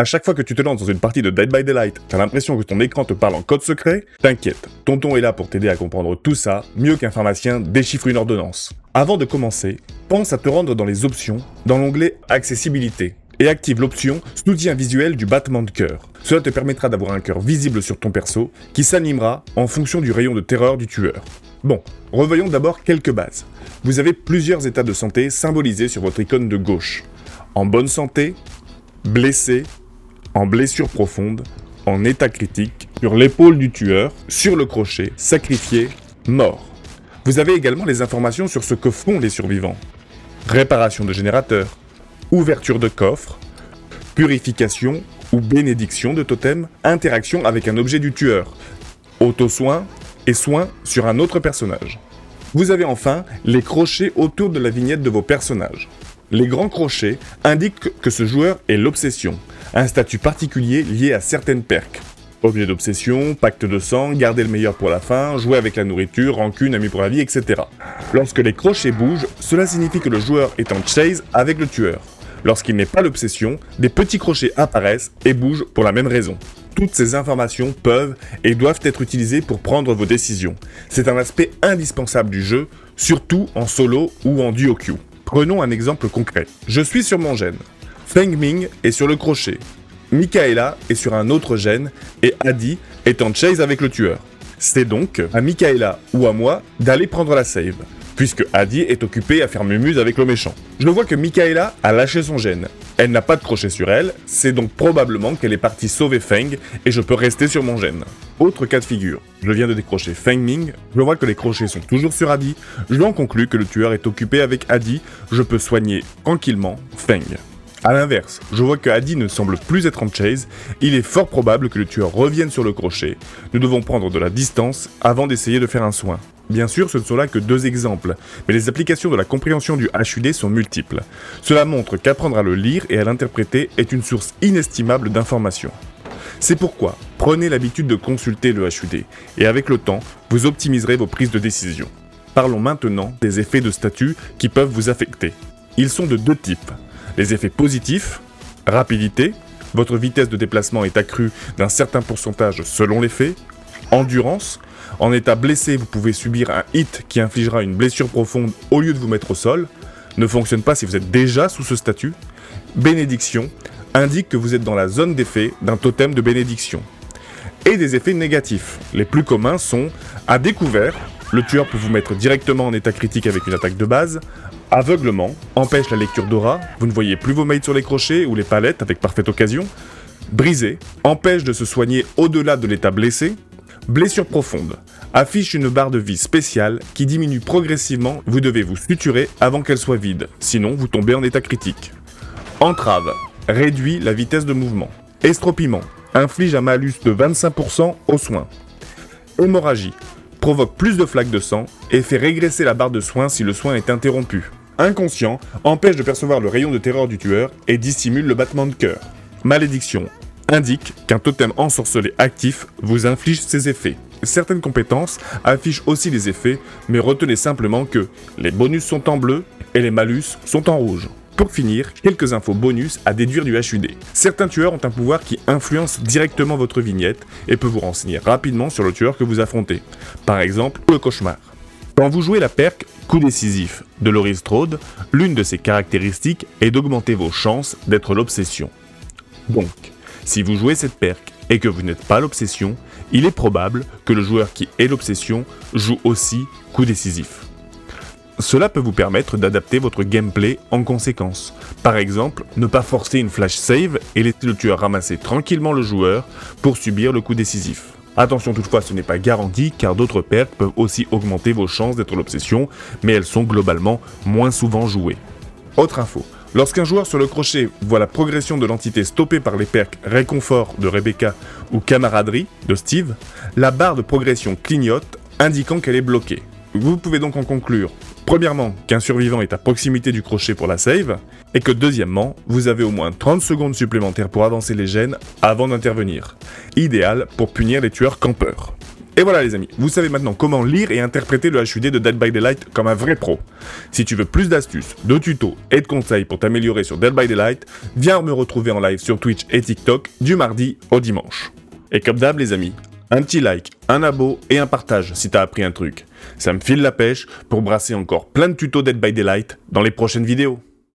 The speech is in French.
À chaque fois que tu te lances dans une partie de Dead by Daylight, t'as l'impression que ton écran te parle en code secret? T'inquiète, Tonton est là pour t'aider à comprendre tout ça, mieux qu'un pharmacien déchiffre une ordonnance. Avant de commencer, pense à te rendre dans les options, dans l'onglet Accessibilité, et active l'option Soutien visuel du battement de cœur. Cela te permettra d'avoir un cœur visible sur ton perso, qui s'animera en fonction du rayon de terreur du tueur. Bon, revoyons d'abord quelques bases. Vous avez plusieurs états de santé symbolisés sur votre icône de gauche. En bonne santé, blessé, en blessure profonde, en état critique, sur l'épaule du tueur, sur le crochet, sacrifié, mort. Vous avez également les informations sur ce que font les survivants. Réparation de générateur, ouverture de coffre, purification ou bénédiction de totem, interaction avec un objet du tueur, auto-soin et soin sur un autre personnage. Vous avez enfin les crochets autour de la vignette de vos personnages. Les grands crochets indiquent que ce joueur est l'obsession, un statut particulier lié à certaines perks. Objet d'obsession, pacte de sang, garder le meilleur pour la fin, jouer avec la nourriture, rancune, ami pour la vie, etc. Lorsque les crochets bougent, cela signifie que le joueur est en chase avec le tueur. Lorsqu'il n'est pas l'obsession, des petits crochets apparaissent et bougent pour la même raison. Toutes ces informations peuvent et doivent être utilisées pour prendre vos décisions. C'est un aspect indispensable du jeu, surtout en solo ou en duo queue. Prenons un exemple concret. Je suis sur mon gène. Feng Ming est sur le crochet. Michaela est sur un autre gène et Adi est en chase avec le tueur. C'est donc à Michaela ou à moi d'aller prendre la save, puisque Adi est occupée à faire mumuse avec le méchant. Je vois que Michaela a lâché son gène. Elle n'a pas de crochet sur elle, c'est donc probablement qu'elle est partie sauver Feng et je peux rester sur mon gène. Autre cas de figure, je viens de décrocher Feng Ming, je vois que les crochets sont toujours sur Adi, je en conclus que le tueur est occupé avec Adi, je peux soigner tranquillement Feng. A l'inverse, je vois que Adi ne semble plus être en chase, il est fort probable que le tueur revienne sur le crochet. Nous devons prendre de la distance avant d'essayer de faire un soin. Bien sûr, ce ne sont là que deux exemples, mais les applications de la compréhension du HUD sont multiples. Cela montre qu'apprendre à le lire et à l'interpréter est une source inestimable d'informations. C'est pourquoi, prenez l'habitude de consulter le HUD, et avec le temps, vous optimiserez vos prises de décision. Parlons maintenant des effets de statut qui peuvent vous affecter. Ils sont de deux types. Les effets positifs, rapidité, votre vitesse de déplacement est accrue d'un certain pourcentage selon l'effet, endurance, en état blessé vous pouvez subir un hit qui infligera une blessure profonde au lieu de vous mettre au sol, ne fonctionne pas si vous êtes déjà sous ce statut, bénédiction, indique que vous êtes dans la zone d'effet d'un totem de bénédiction. Et des effets négatifs, les plus communs sont à découvert, le tueur peut vous mettre directement en état critique avec une attaque de base, aveuglement, empêche la lecture d'aura, vous ne voyez plus vos mates sur les crochets ou les palettes avec parfaite occasion, brisé, empêche de se soigner au-delà de l'état blessé, blessure profonde, affiche une barre de vie spéciale qui diminue progressivement, vous devez vous suturer avant qu'elle soit vide, sinon vous tombez en état critique. Entrave, réduit la vitesse de mouvement. Estropiment, inflige un malus de 25% aux soins. Hémorragie, provoque plus de flaques de sang et fait régresser la barre de soins si le soin est interrompu. Inconscient, empêche de percevoir le rayon de terreur du tueur et dissimule le battement de cœur. Malédiction, indique qu'un totem ensorcelé actif vous inflige ses effets. Certaines compétences affichent aussi les effets, mais retenez simplement que les bonus sont en bleu et les malus sont en rouge. Pour finir, quelques infos bonus à déduire du HUD. Certains tueurs ont un pouvoir qui influence directement votre vignette et peut vous renseigner rapidement sur le tueur que vous affrontez. Par exemple, le cauchemar. Quand vous jouez la perk Coup décisif de Laurie Strode, l'une de ses caractéristiques est d'augmenter vos chances d'être l'obsession. Donc, si vous jouez cette perk et que vous n'êtes pas l'obsession, il est probable que le joueur qui est l'obsession joue aussi Coup décisif. Cela peut vous permettre d'adapter votre gameplay en conséquence. Par exemple, ne pas forcer une flash save et laisser le tueur ramasser tranquillement le joueur pour subir le coup décisif. Attention toutefois, ce n'est pas garanti car d'autres perks peuvent aussi augmenter vos chances d'être l'obsession, mais elles sont globalement moins souvent jouées. Autre info. Lorsqu'un joueur sur le crochet voit la progression de l'entité stoppée par les perks Réconfort de Rebecca ou Camaraderie de Steve, la barre de progression clignote indiquant qu'elle est bloquée. Vous pouvez donc en conclure, premièrement, qu'un survivant est à proximité du crochet pour la save, et que deuxièmement, vous avez au moins 30 secondes supplémentaires pour avancer les gènes avant d'intervenir. Idéal pour punir les tueurs campeurs. Et voilà les amis, vous savez maintenant comment lire et interpréter le HUD de Dead by Daylight comme un vrai pro. Si tu veux plus d'astuces, de tutos et de conseils pour t'améliorer sur Dead by Daylight, viens me retrouver en live sur Twitch et TikTok du mardi au dimanche. Et comme d'hab les amis, un petit like, un abo et un partage si t'as appris un truc. Ça me file la pêche pour brasser encore plein de tutos Dead by Daylight dans les prochaines vidéos.